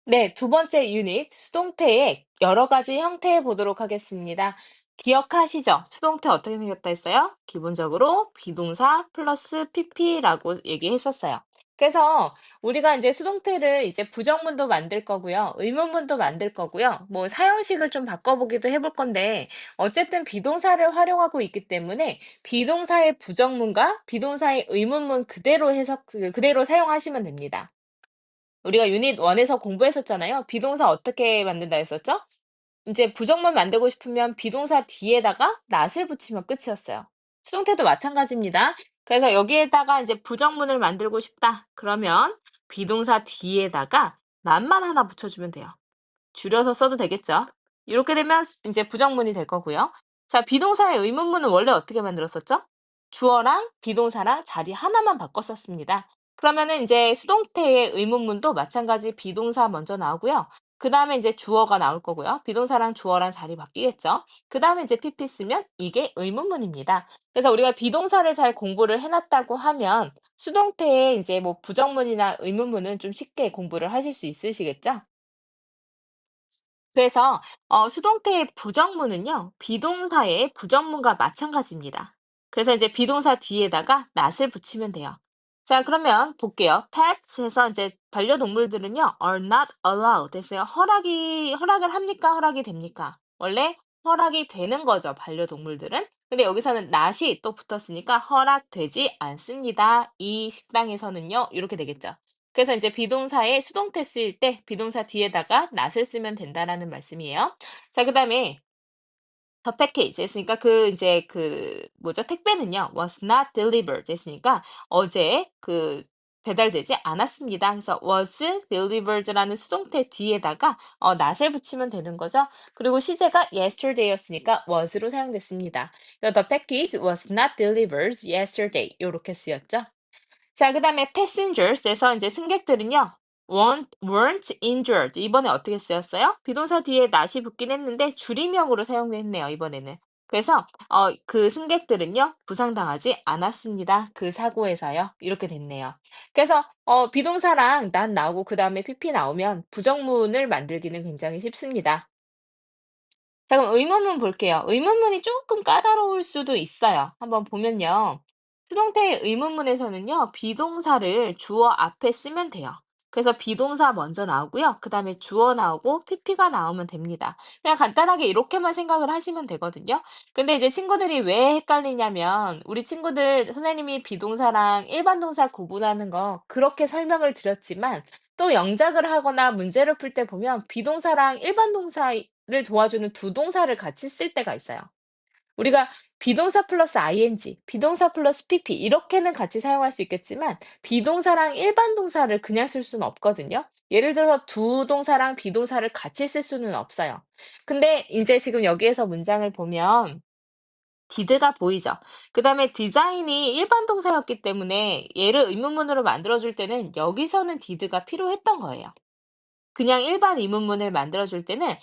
네, 두 번째 유닛 수동태의 여러 가지 형태 보도록 하겠습니다. 기억하시죠? 수동태 어떻게 생겼다 했어요? 기본적으로 비동사 플러스 pp라고 얘기했었어요. 그래서 우리가 이제 수동태를 이제 부정문도 만들 거고요. 의문문도 만들 거고요. 뭐 사형식을 좀 바꿔보기도 해볼 건데 어쨌든 비동사를 활용하고 있기 때문에 비동사의 부정문과 비동사의 의문문 그대로 해석, 그대로 사용하시면 됩니다. 우리가 유닛 1에서 공부했었잖아요. 비동사 어떻게 만든다 했었죠? 이제 부정문 만들고 싶으면 비동사 뒤에다가 not을 붙이면 끝이었어요. 수동태도 마찬가지입니다. 그래서 여기에다가 이제 부정문을 만들고 싶다. 그러면 비동사 뒤에다가 not만 하나 붙여주면 돼요. 줄여서 써도 되겠죠? 이렇게 되면 이제 부정문이 될 거고요. 자, 비동사의 의문문은 원래 어떻게 만들었었죠? 주어랑 비동사랑 자리 하나만 바꿨었습니다. 그러면은 이제 수동태의 의문문도 마찬가지 비동사 먼저 나오고요. 그 다음에 이제 주어가 나올 거고요. 비동사랑 주어랑 자리 바뀌겠죠. 그 다음에 이제 PP 쓰면 이게 의문문입니다. 그래서 우리가 비동사를 잘 공부를 해놨다고 하면 수동태의 이제 뭐 부정문이나 의문문은 좀 쉽게 공부를 하실 수 있으시겠죠? 그래서 수동태의 부정문은요. 비동사의 부정문과 마찬가지입니다. 그래서 이제 비동사 뒤에다가 not을 붙이면 돼요. 자, 그러면 볼게요. pets 해서 이제 반려동물들은요. are not allowed 됐어요. 허락을 합니까? 허락이 됩니까? 원래 허락이 되는 거죠. 반려동물들은. 근데 여기서는 not이 또 붙었으니까 허락되지 않습니다. 이 식당에서는요. 이렇게 되겠죠. 그래서 이제 비동사에 수동태 쓰일 때 비동사 뒤에다가 not을 쓰면 된다라는 말씀이에요. 자, 그다음에 the package 했으니까 그 이제 그 뭐죠? 택배는요. was not delivered 했으니까 어제 그 배달되지 않았습니다. 그래서 was delivered라는 수동태 뒤에다가 not을 붙이면 되는 거죠. 그리고 시제가 yesterday였으니까 was로 사용됐습니다. 그래서 the package was not delivered yesterday 요렇게 쓰였죠. 자, 그다음에 passengers에서 이제 승객들은요. weren't injured. 이번에 어떻게 쓰였어요? 비동사 뒤에 not이 붙긴 했는데 줄임명으로 사용했네요, 이번에는. 그래서 그 승객들은요. 부상당하지 않았습니다. 그 사고에서요. 이렇게 됐네요. 그래서 비동사랑 not 나오고 그다음에 PP 나오면 부정문을 만들기는 굉장히 쉽습니다. 자, 그럼 의문문 볼게요. 의문문이 조금 까다로울 수도 있어요. 한번 보면요. 수동태의 의문문에서는요, 비동사를 주어 앞에 쓰면 돼요. 그래서 비동사 먼저 나오고요. 그 다음에 주어 나오고 PP가 나오면 됩니다. 그냥 간단하게 이렇게만 생각을 하시면 되거든요. 근데 이제 친구들이 왜 헷갈리냐면, 우리 친구들 선생님이 비동사랑 일반 동사 구분하는 거 그렇게 설명을 드렸지만, 또 영작을 하거나 문제를 풀 때 보면 비동사랑 일반 동사를 도와주는 두 동사를 같이 쓸 때가 있어요. 우리가 비동사 플러스 ing, 비동사 플러스 pp 이렇게는 같이 사용할 수 있겠지만 비동사랑 일반 동사를 그냥 쓸 수는 없거든요. 예를 들어서 두 동사랑 비동사를 같이 쓸 수는 없어요. 근데 이제 지금 여기에서 문장을 보면 did가 보이죠? 그다음에 디자인이 일반 동사였기 때문에 얘를 의문문으로 만들어줄 때는 여기서는 did가 필요했던 거예요. 그냥 일반 의문문을 만들어줄 때는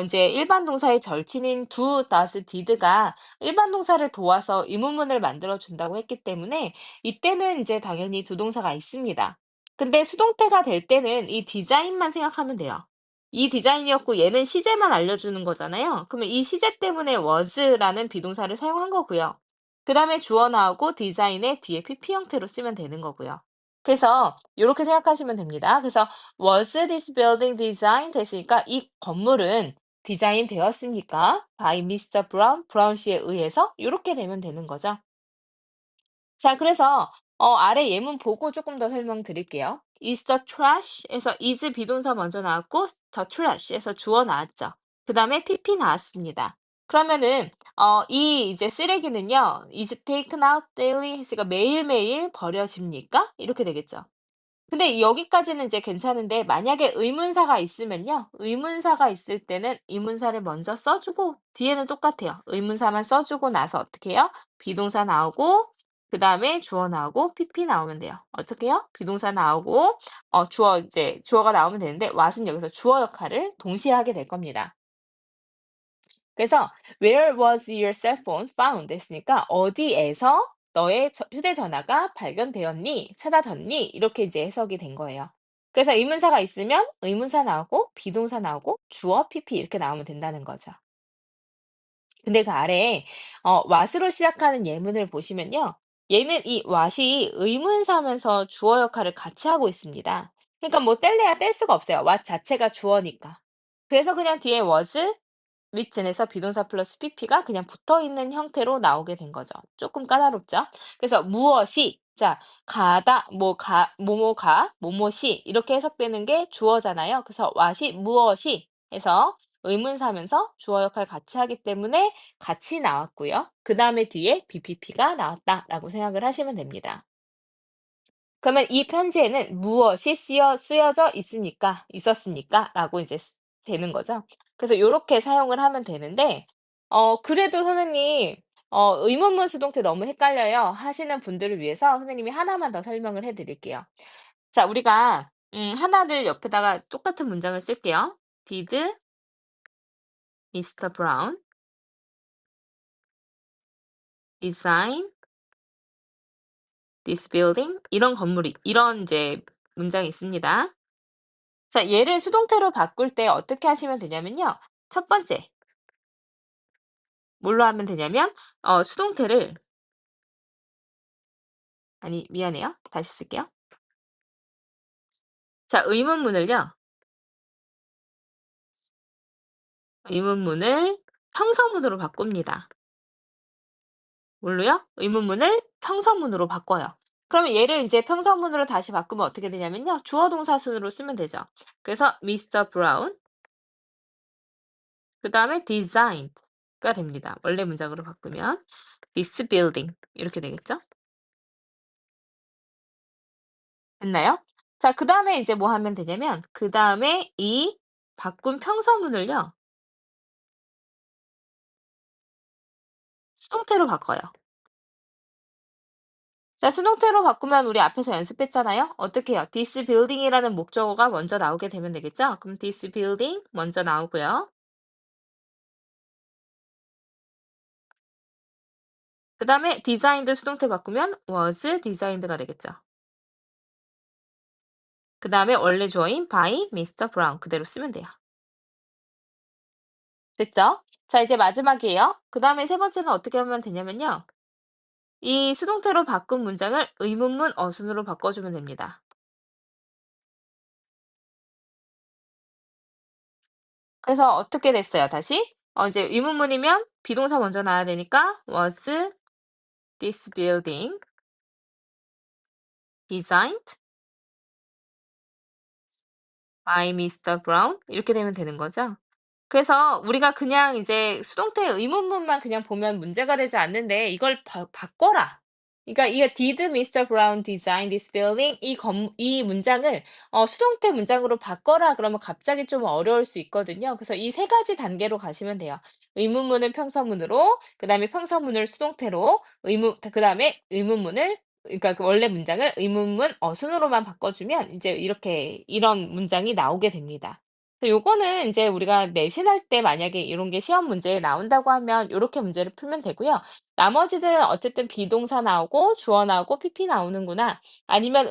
인제 일반 동사의 절친인 do, does, did가 일반 동사를 도와서 의문문을 만들어 준다고 했기 때문에 이때는 이제 당연히 두 동사가 있습니다. 근데 수동태가 될 때는 이 디자인만 생각하면 돼요. 이 디자인이었고 얘는 시제만 알려주는 거잖아요. 그러면 이 시제 때문에 was라는 비동사를 사용한 거고요. 그다음에 주어 나오고 디자인의 뒤에 PP 형태로 쓰면 되는 거고요. 그래서 요렇게 생각하시면 됩니다. 그래서 Was this building designed 했으니까 이 건물은 디자인 되었습니까? by Mr. Brown, 브라운 씨에 의해서 요렇게 되면 되는 거죠. 자, 그래서 아래 예문 보고 조금 더 설명드릴게요. Is the trash에서 is 비동사 먼저 나왔고 the trash에서 주어 나왔죠. 그 다음에 PP 나왔습니다. 그러면은 이 이제 쓰레기는요. is taken out daily 했으니까 매일매일 버려집니까? 이렇게 되겠죠. 근데 여기까지는 이제 괜찮은데 만약에 의문사가 있으면요. 의문사가 있을 때는 의문사를 먼저 써주고 뒤에는 똑같아요. 의문사만 써주고 나서 어떻게 해요? 비동사 나오고 그다음에 주어 나오고 PP 나오면 돼요. 어떻게 해요? 비동사 나오고 주어 이제 주어가 나오면 되는데 what은 여기서 주어 역할을 동시에 하게 될 겁니다. 그래서 Where was your cell phone found? 했으니까 어디에서 너의 휴대전화가 발견되었니? 찾아졌니? 이렇게 이제 해석이 된 거예요. 그래서 의문사가 있으면 의문사 나오고 비동사 나오고 주어, PP 이렇게 나오면 된다는 거죠. 근데 그 아래에 what으로 시작하는 예문을 보시면요. 얘는 이 what이 의문사면서 주어 역할을 같이 하고 있습니다. 그러니까 뭐 뗄래야 뗄 수가 없어요. what 자체가 주어니까. 그래서 그냥 뒤에 was, writen에서 비동사 플러스 pp가 그냥 붙어 있는 형태로 나오게 된 거죠. 조금 까다롭죠? 그래서 무엇이 자, 가다, 뭐뭐가, 뭐뭐시 이렇게 해석되는 게 주어잖아요. 그래서 what이 무엇이 해서 의문사면서 주어 역할 같이 하기 때문에 같이 나왔고요. 그다음에 뒤에 BPP가 나왔다라고 생각을 하시면 됩니다. 그러면 이 편지에는 무엇이 쓰여져 있었습니까? 라고 이제 되는 거죠. 그래서 요렇게 사용을 하면 되는데 그래도 선생님 의문문 수동태 너무 헷갈려요 하시는 분들을 위해서 선생님이 하나만 더 설명을 해 드릴게요. 자, 우리가 하나를 옆에다가 똑같은 문장을 쓸게요. Did Mr. Brown design this building? 이런 이제 문장이 있습니다. 자, 얘를 수동태로 바꿀 때 어떻게 하시면 되냐면요. 첫 번째, 뭘로 하면 되냐면, 수동태를, 아니, 미안해요. 다시 쓸게요. 자, 의문문을 평서문으로 바꿉니다. 뭘로요? 의문문을 평서문으로 바꿔요. 그러면 얘를 이제 평서문으로 다시 바꾸면 어떻게 되냐면요. 주어 동사 순으로 쓰면 되죠. 그래서 Mr. Brown, 그 다음에 designed가 됩니다. 원래 문장으로 바꾸면 this building 이렇게 되겠죠? 됐나요? 자, 그다음에 이제 뭐 하면 되냐면 그다음에 이 바꾼 평서문을요. 수동태로 바꿔요. 자, 수동태로 바꾸면 우리 앞에서 연습했잖아요. 어떻게 해요? This building이라는 목적어가 먼저 나오게 되면 되겠죠? 그럼 this building 먼저 나오고요. 그다음에 designed 수동태 바꾸면 was designed가 되겠죠. 그다음에 원래 주어인 by Mr. Brown 그대로 쓰면 돼요. 됐죠? 자, 이제 마지막이에요. 그다음에 세 번째는 어떻게 하면 되냐면요. 이 수동태로 바꾼 문장을 의문문 어순으로 바꿔주면 됩니다. 그래서 어떻게 됐어요, 다시? 이제 의문문이면 비동사 먼저 나와야 되니까 was this building designed by Mr. Brown? 이렇게 되면 되는 거죠. 그래서 우리가 그냥 이제 수동태 의문문만 그냥 보면 문제가 되지 않는데 이걸 바꿔라. 그러니까 이게 Did Mr. Brown design this building? 이 문장을 수동태 문장으로 바꿔라 그러면 갑자기 좀 어려울 수 있거든요. 그래서 이 세 가지 단계로 가시면 돼요. 의문문을 평서문으로, 그다음에 평서문을 수동태로, 그다음에 의문문을 그러니까 그 원래 문장을 의문문 어순으로만 바꿔주면 이제 이렇게 이런 문장이 나오게 됩니다. 그래서 요거는 인제 우리가 내신할 때 만약에 이런 게 시험 문제에 나온다고 하면 요렇게 문제를 풀면 되고요. 나머지들은 어쨌든 비동사 나오고 주어 나오고 PP 나오는구나. 아니면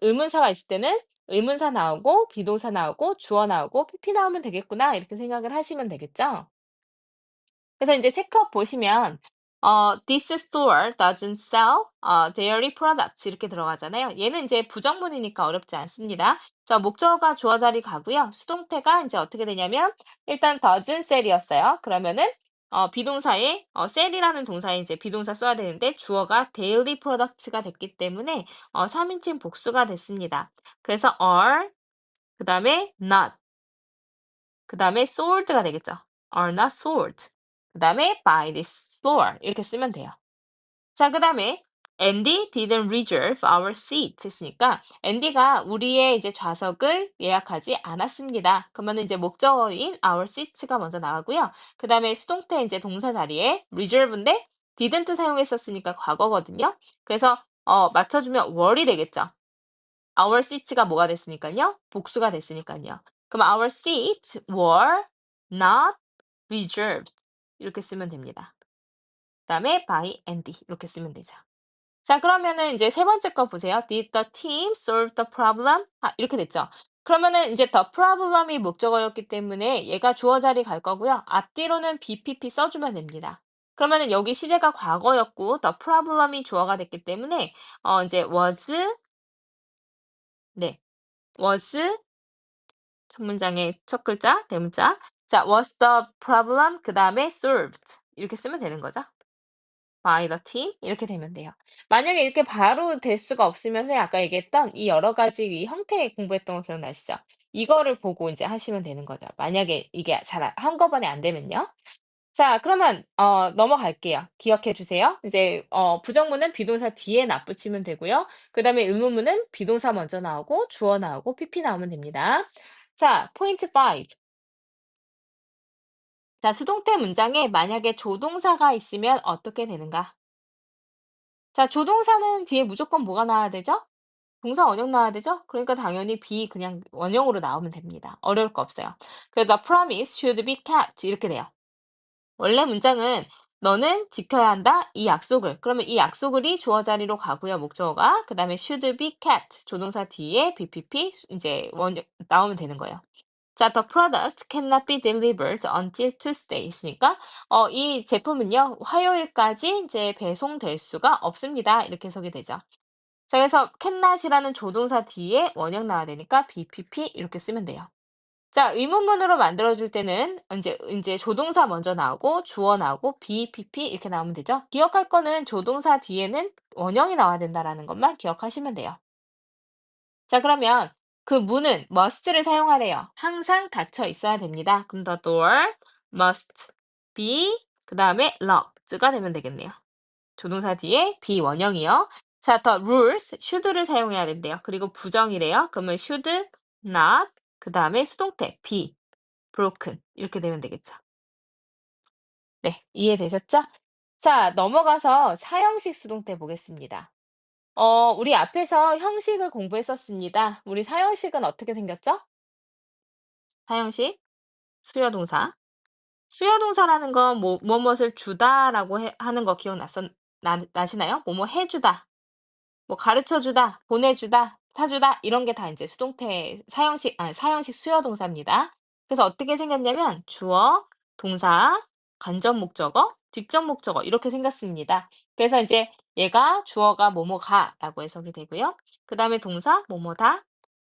의문사가 있을 때는 의문사 나오고 비동사 나오고 주어 나오고 PP 나오면 되겠구나. 이렇게 생각을 하시면 되겠죠? 그래서 인제 체크업 보시면 "This store doesn't sell dairy products." 이렇게 들어가잖아요. 얘는 인제 부정문이니까 어렵지 않습니다. 자, 목적어가 주어 자리 가고요. 수동태가 인제 어떻게 되냐면 일단 doesn't sell이었어요. 그러면은 비동사에 sell이라는 동사에 인제 비동사 써야 되는데 주어가 dairy products가 됐기 때문에 3인칭 복수가 됐습니다. 그래서 are 그다음에 not 그다음에 sold가 되겠죠. are not sold. 그다음에 by this store 이렇게 쓰면 돼요. 자, 그다음에 Andy didn't reserve our seat 했으니까 앤디가 우리의 이제 좌석을 예약하지 않았습니다. 그러면 이제 목적어인 our seats가 먼저 나가고요. 그다음에 수동태 이제 동사 자리에 reserve인데 didn't 사용했었으니까 과거거든요. 그래서 맞춰주면 were이 되겠죠. our seats가 뭐가 됐으니까요? 복수가 됐으니까요. 그럼 our seats were not reserved 이렇게 쓰면 됩니다. 그다음에 by Andy 이렇게 쓰면 되죠. 자, 그러면은 이제 세 번째 거 보세요. Did the team solve the problem? 아, 이렇게 됐죠. 그러면은 이제 the problem이 목적어였기 때문에 얘가 주어 자리 갈 거고요. 앞뒤로는 BPP 써주면 됩니다. 그러면은 여기 시제가 과거였고 the problem이 주어가 됐기 때문에 이제 was, 네, was 첫 문장의 첫 글자 대문자. 자, was the problem 그다음에 solved 이렇게 쓰면 되는 거죠. by the team 이렇게 되면 돼요. 만약에 이렇게 바로 될 수가 없으면 선생님 아까 얘기했던 이 여러 가지 이 형태 공부했던 거 기억나시죠? 이거를 보고 인제 하시면 되는 거죠. 만약에 이게 잘 한꺼번에 안 되면요. 자, 그러면 넘어갈게요. 기억해 주세요. 이제 부정문은 비동사 뒤에 납붙이면 되고요. 그다음에 의문문은 비동사 먼저 나오고 주어 나오고 PP 나오면 됩니다. 자, 포인트 5. 자, 수동태 문장에 만약에 조동사가 있으면 어떻게 되는가? 자, 조동사는 뒤에 무조건 뭐가 나와야 되죠? 동사 원형 나와야 되죠? 그러니까 당연히 be 그냥 원형으로 나오면 됩니다. 어려울 거 없어요. 그래서 the promise should be kept 이렇게 돼요. 원래 문장은 너는 지켜야 한다. 이 약속을. 그러면 이 약속을이 주어 자리로 가고요. 목적어가. 그다음에 should be kept 조동사 뒤에 BPP 이제 원형 나오면 되는 거예요. 자, the product cannot be delivered until Tuesday 있으니까 이 제품은요. 화요일까지 이제 배송될 수가 없습니다. 이렇게 해석이 되죠. 자, 그래서 cannot이라는 조동사 뒤에 원형 나와야 되니까 BPP 이렇게 쓰면 돼요. 자, 의문문으로 만들어 줄 때는 인제 조동사 먼저 나오고 주어 나오고 BPP 이렇게 나오면 되죠. 기억할 거는 조동사 뒤에는 원형이 나와야 된다라는 것만 기억하시면 돼요. 자, 그러면 그 문은 must를 사용하래요. 항상 닫혀 있어야 됩니다. 그럼 the door must be 그다음에 locked가 되면 되겠네요. 조동사 뒤에 be 원형이요. 자, the rules should를 사용해야 된대요. 그리고 부정이래요. 그러면 should not 그다음에 수동태 be broken 이렇게 되면 되겠죠. 네, 이해되셨죠? 자, 넘어가서 사형식 수동태 보겠습니다. 우리 앞에서 형식을 공부했었습니다. 우리 사형식은 어떻게 생겼죠? 사형식, 수요동사. 수요동사라는 건 뭐 무엇을 주다라고 하는 거 나시나요? 뭐뭐 해주다, 뭐 가르쳐 주다, 보내주다, 사주다 이런 게 다 이제 수동태 사형식 수요동사입니다. 그래서 어떻게 생겼냐면 주어, 동사, 간접 목적어, 직접 목적어 이렇게 생겼습니다. 그래서 이제 얘가 주어가 뭐뭐 가라고 해석이 되고요. 그다음에 동사 뭐뭐다,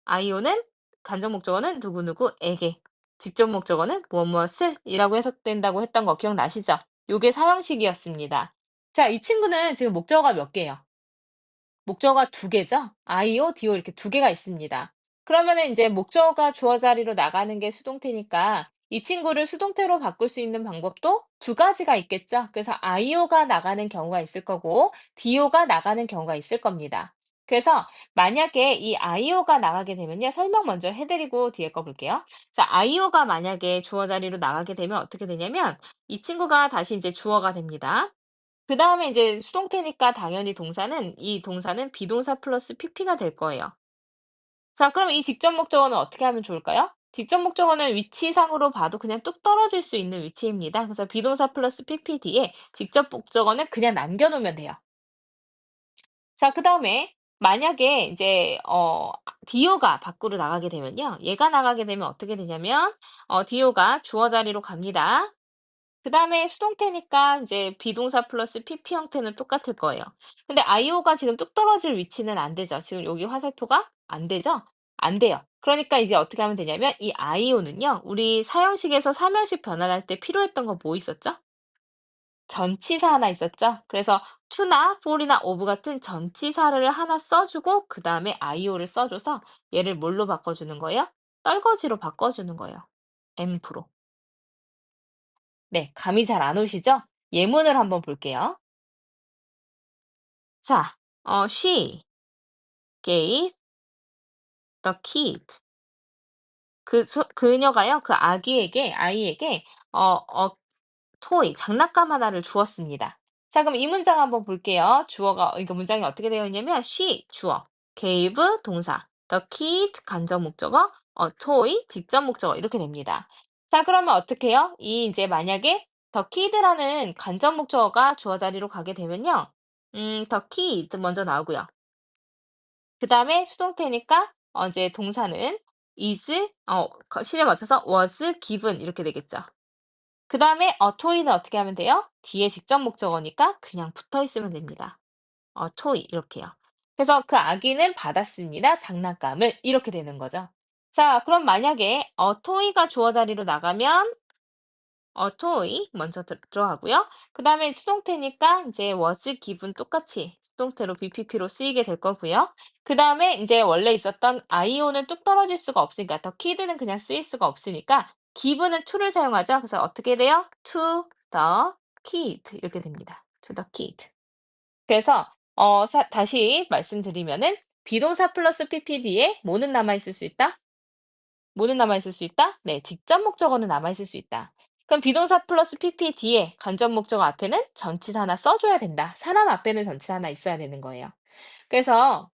아이오는 간접 목적어는 누구누구에게, 직접 목적어는 무엇 무엇을 이라고 해석된다고 했던 거 기억나시죠? 요게 사형식이었습니다. 자, 이 친구는 지금 목적어가 몇 개예요? 목적어가 두 개죠? IO, DO 이렇게 두 개가 있습니다. 그러면은 인제 목적어가 주어 자리로 나가는 게 수동태니까 이 친구를 수동태로 바꿀 수 있는 방법도 두 가지가 있겠죠? 그래서 IO가 나가는 경우가 있을 거고 DO가 나가는 경우가 있을 겁니다. 그래서 만약에 이 IO가 나가게 되면요. 설명 먼저 해 드리고 뒤에 거 볼게요. 자, IO가 만약에 주어 자리로 나가게 되면 어떻게 되냐면 이 친구가 다시 인제 주어가 됩니다. 그다음에 이제 수동태니까 당연히 이 동사는 비동사 플러스 PP가 될 거예요. 자, 그럼 이 직접 목적어는 어떻게 하면 좋을까요? 직접 목적어는 위치상으로 봐도 그냥 뚝 떨어질 수 있는 위치입니다. 그래서 비동사 플러스 PP 뒤에 직접 목적어는 그냥 남겨 놓으면 돼요. 자, 그다음에 만약에 이제 DO가 밖으로 나가게 되면요. 얘가 나가게 되면 어떻게 되냐면 DO가 주어 자리로 갑니다. 그다음에 수동태니까 이제 비동사 플러스 PP 형태는 똑같을 거예요. 근데 IO가 지금 뚝 떨어질 위치는 안 되죠. 지금 여기 화살표가 안 되죠? 안 돼요. 그러니까 이제 어떻게 하면 되냐면 이 IO는요. 우리 사형식에서 사면식 변환할 때 필요했던 거 뭐 있었죠? 전치사 하나 있었죠? 그래서 to나 for이나 of 같은 전치사를 하나 써 주고 그다음에 IO를 써 줘서 얘를 뭘로 바꿔 주는 거예요? 떨거지로 바꿔 주는 거예요. 엠프로. 네. 감이 잘 안 오시죠? 예문을 한번 볼게요. 자, she gave the kid. 그녀가요, 그 아이에게 toy, 장난감 하나를 주었습니다. 자, 그럼 이 문장 한번 볼게요. 그러니까 문장이 어떻게 되어 있냐면 she, 주어, gave, 동사, the kid, 간접 목적어, toy, 직접 목적어 이렇게 됩니다. 자, 그러면 어떻게 해요? 이제 만약에 the kid라는 간접 목적어가 주어 자리로 가게 되면요. the kid 먼저 나오고요. 그다음에 수동태니까 이제 동사는 is 시제 맞춰서 was given 이렇게 되겠죠. 그다음에 toy는 어떻게 하면 돼요? 뒤에 직접 목적어니까 그냥 붙어 있으면 됩니다. toy 이렇게요. 그래서 그 아기는 받았습니다. 장난감을 이렇게 되는 거죠. 자, 그럼 만약에 toy가 주어 자리로 나가면 toy 먼저 들어가고요. 그다음에 수동태니까 이제 was given 똑같이 수동태로 BPP로 쓰이게 될 거고요. 그다음에 이제 원래 있었던 IO는 뚝 떨어질 수가 없으니까 더 kid는 그냥 쓰일 수가 없으니까 given은 to를 사용하죠. 그래서 어떻게 돼요? to the kid 이렇게 됩니다. to the kid. 그래서 다시 말씀드리면은 비동사 플러스 PPD에 뭐는 남아 있을 수 있다? 뭐는 남아 있을 수 있다? 네, 직접 목적어는 남아 있을 수 있다. 그럼 비동사 플러스 PP 뒤에 간접 목적어 앞에는 전치사 하나 써줘야 된다. 사람 앞에는 전치사 하나 있어야 되는 거예요. 그래서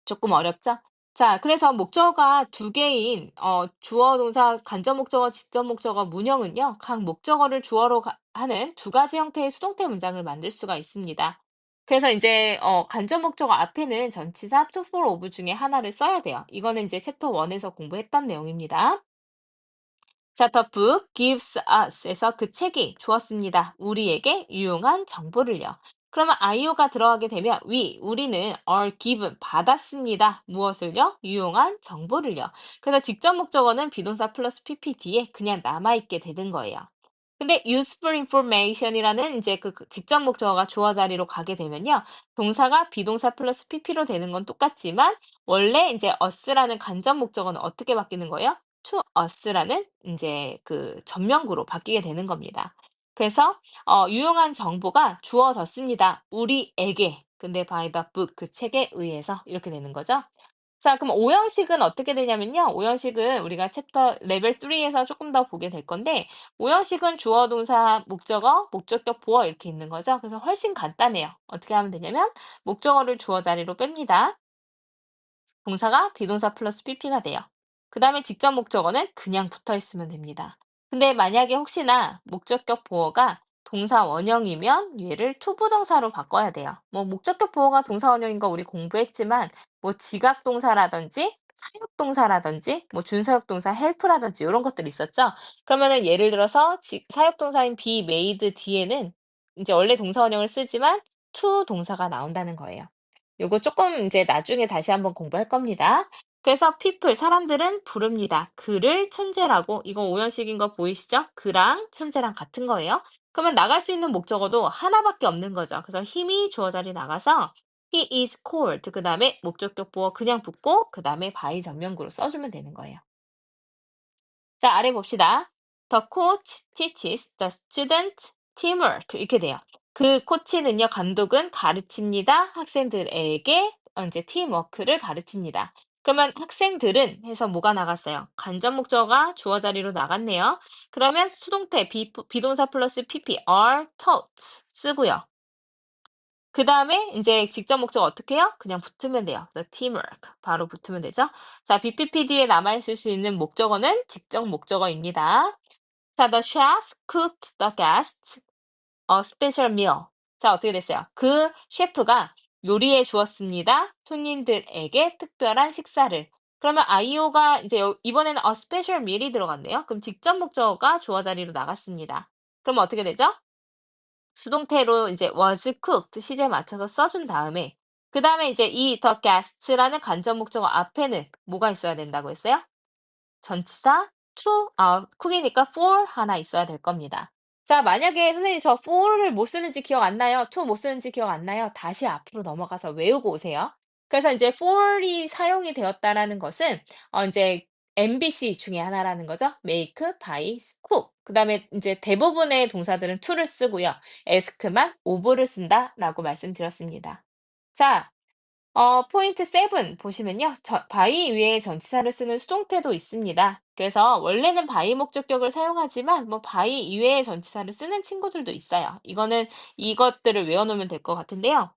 조금 어렵죠? 자, 그래서 목적어가 두 개인 주어, 동사, 간접 목적어, 직접 목적어 문형은요. 각 목적어를 주어로 하는 두 가지 형태의 수동태 문장을 만들 수가 있습니다. 그래서 이제 간접 목적어 앞에는 전치사 to, for, of 중에 하나를 써야 돼요. 이거는 이제 챕터 1에서 공부했던 내용입니다. 자, the book gives us에서 그 책이 주었습니다. 우리에게 유용한 정보를요. 그러면 IO가 들어가게 되면 우리는 are given 받았습니다. 무엇을요? 유용한 정보를요. 그래서 직접 목적어는 비동사 플러스 PP 뒤에 그냥 남아있게 되는 거예요. 근데 useful information이라는 이제 그 직접 목적어가 주어 자리로 가게 되면요. 동사가 비동사 플러스 PP로 되는 건 똑같지만 원래 이제 us라는 간접 목적어는 어떻게 바뀌는 거예요? to us라는 이제 그 전명구로 바뀌게 되는 겁니다. 그래서 유용한 정보가 주어졌습니다. 우리에게. 근데 by the book 그 책에 의해서 이렇게 되는 거죠. 자, 그럼 오형식은 어떻게 되냐면요. 오형식은 우리가 챕터 레벨 3에서 조금 더 보게 될 건데 오형식은 주어, 동사, 목적어, 목적격, 보어 이렇게 있는 거죠. 그래서 훨씬 간단해요. 어떻게 하면 되냐면 목적어를 주어 자리로 뺍니다. 동사가 비동사 플러스 PP가 돼요. 그 다음에 직접 목적어는 그냥 붙어 있으면 됩니다. 근데 만약에 혹시나 목적격 보어가 동사 원형이면 얘를 투부정사로 바꿔야 돼요. 뭐 목적격 보어가 동사 원형인 거 우리 공부했지만 뭐 지각 동사라든지 사역 동사라든지 뭐 준사역 동사 help라든지 이런 것들 있었죠. 그러면은 예를 들어서 사역 동사인 be made 뒤에는 이제 원래 동사 원형을 쓰지만 to 동사가 나온다는 거예요. 요거 조금 이제 나중에 다시 한번 공부할 겁니다. 그래서 people 사람들은 부릅니다. 그를 천재라고 이거 오형식인 거 보이시죠? 그랑 천재랑 같은 거예요. 그러면 나갈 수 있는 목적어도 하나밖에 없는 거죠. 그래서 힘이 주어 자리 나가서 he is called 그다음에 목적격 보어 그냥 붙고 그다음에 by 전명구로 써주면 되는 거예요. 자, 아래 봅시다. The coach teaches the student teamwork. 이렇게 돼요. 그 코치는요, 감독은 가르칩니다. 학생들에게 이제 팀워크를 가르칩니다. 그러면 학생들은 해서 뭐가 나갔어요? 간접 목적어가 주어 자리로 나갔네요. 그러면 수동태 비동사 플러스 PP are taught 쓰고요. 그다음에 인제 직접 목적 어떻게 해요? 그냥 붙으면 돼요. the teamwork 바로 붙으면 되죠. 자, BPPD에 남아 있을 수 있는 목적어는 직접 목적어입니다. 자, the chef cooked the guests a special meal. 자, 어떻게 됐어요? 그 셰프가 요리해 주었습니다. 손님들에게 특별한 식사를. 그러면 IO가 이제 이번에는 a special meal이 들어갔네요. 그럼 직접 목적어가 주어 자리로 나갔습니다. 그럼 어떻게 되죠? 수동태로 이제 was cooked 시제 맞춰서 써준 다음에 그다음에 이제 이 the guests라는 간접 목적어 앞에는 뭐가 있어야 된다고 했어요? 전치사 to cook이니까 for 하나 있어야 될 겁니다. 자, 만약에 선생님 저 for를 못 쓰는지 기억 안 나요. to 못 쓰는지 기억 안 나요. 다시 앞으로 넘어가서 외우고 오세요. 그래서 이제 for이 사용이 되었다라는 것은 이제 MBC 중에 하나라는 거죠. make, buy, cook. 그다음에 이제 대부분의 동사들은 to를 쓰고요. ask만 of를 쓴다라고 말씀드렸습니다. 자, 포인트 7 보시면요. by 위에 전치사를 쓰는 수동태도 있습니다. 그래서 원래는 by 목적격을 사용하지만 뭐 by 이외의 전치사를 쓰는 친구들도 있어요. 이거는 이것들을 외워놓으면 될 것 같은데요.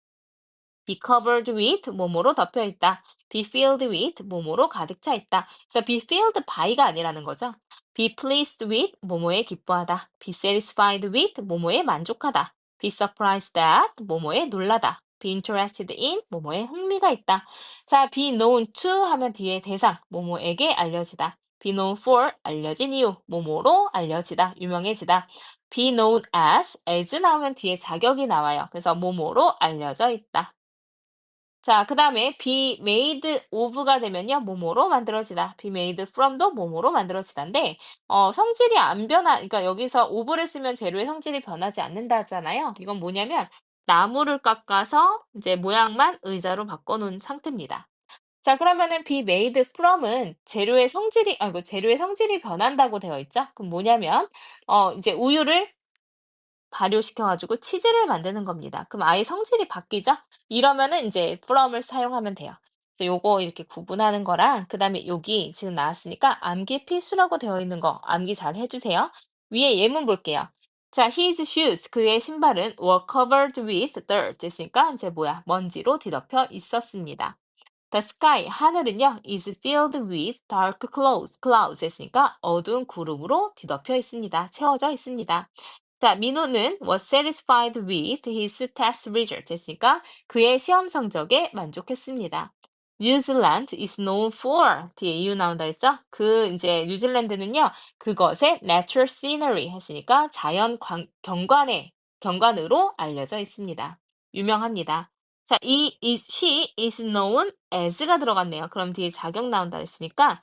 be covered with 뭐뭐로 덮여 있다. be filled with 뭐뭐로 가득 차 있다. 그래서 be filled by가 아니라는 거죠. be pleased with 뭐뭐에 기뻐하다. be satisfied with 뭐뭐에 만족하다. Be surprised that 뭐뭐에 놀라다. Be interested in 뭐뭐에 흥미가 있다. 자, be known to 하면 뒤에 대상 뭐뭐에게 알려지다. be known for 알려진 이유 뭐뭐로 알려지다. 유명해지다. be known as 나오면 뒤에 자격이 나와요. 그래서 뭐뭐로 알려져 있다. 자, 그다음에 be made of가 되면요. 뭐뭐로 만들어지다. be made from도 뭐뭐로 만들어지다인데 성질이 안 그러니까 여기서 of를 쓰면 재료의 성질이 변하지 않는다잖아요. 이건 뭐냐면 나무를 깎아서 이제 모양만 의자로 바꿔 놓은 상태입니다. 자, 그러면은 be made from은 재료의 성질이 변한다고 되어 있죠. 그럼 뭐냐면 이제 우유를 발효시켜 가지고 치즈를 만드는 겁니다. 그럼 아예 성질이 바뀌죠? 이러면은 인제 from을 사용하면 돼요. 그래서 요거 이렇게 구분하는 거랑 그다음에 여기 지금 나왔으니까 암기 필수라고 되어 있는 거 암기 잘 해 주세요. 위에 예문 볼게요. 자, his shoes 그의 신발은 were covered with dirt 했으니까 인제 뭐야? 먼지로 뒤덮여 있었습니다. The sky 하늘은요 is filled with dark clouds 했으니까 어두운 구름으로 뒤덮여 있습니다. 채워져 있습니다. 자, 민호는 was satisfied with his test result 했으니까 그의 시험 성적에 만족했습니다. New Zealand is known for 뒤에 이유 나온다 했죠? 이제 뉴질랜드는요 그것의 natural scenery 했으니까 경관으로 알려져 있습니다. 유명합니다. 자, she is known as가 들어갔네요. 그럼 뒤에 자격 나온다 했으니까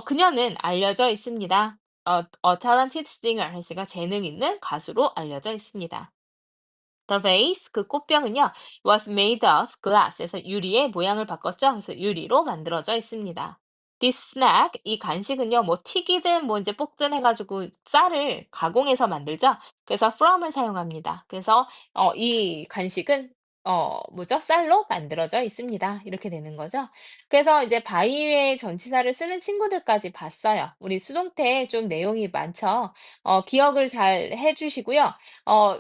그녀는 알려져 있습니다. a talented singer 했으니까 재능 있는 가수로 알려져 있습니다. The vase, 그 꽃병은요, was made of glass에서 유리의 모양을 바꿨죠. 그래서 유리로 만들어져 있습니다. This snack, 이 간식은요, 뭐 튀기든 뭐 이제 볶든 해가지고 쌀을 가공해서 만들죠. 그래서 from을 사용합니다. 그래서 이 간식은 뭐죠? 쌀로 만들어져 있습니다. 이렇게 되는 거죠. 그래서 이제 바이의 전치사를 쓰는 친구들까지 봤어요. 우리 수동태 좀 내용이 많죠. 기억을 잘 해주시고요.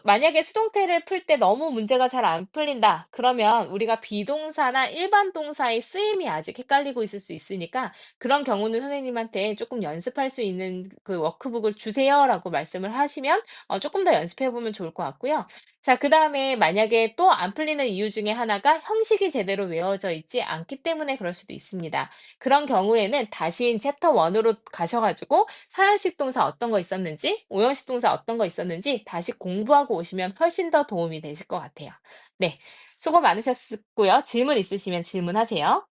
만약에 수동태를 풀 때 너무 문제가 잘 안 풀린다. 그러면 우리가 비동사나 일반 동사의 쓰임이 아직 헷갈리고 있을 수 있으니까 그런 경우는 선생님한테 조금 연습할 수 있는 그 워크북을 주세요라고 말씀을 하시면 조금 더 연습해 보면 좋을 것 같고요. 자, 그다음에 만약에 또 안 풀리는 이유 중에 하나가 형식이 제대로 외워져 있지 않기 때문에 그럴 수도 있습니다. 그런 경우에는 다시 챕터 1으로 가셔 가지고 사형식 동사 어떤 거 있었는지, 오형식 동사 어떤 거 있었는지 다시 공부하고 오시면 훨씬 더 도움이 되실 것 같아요. 네. 수고 많으셨고요. 질문 있으시면 질문하세요.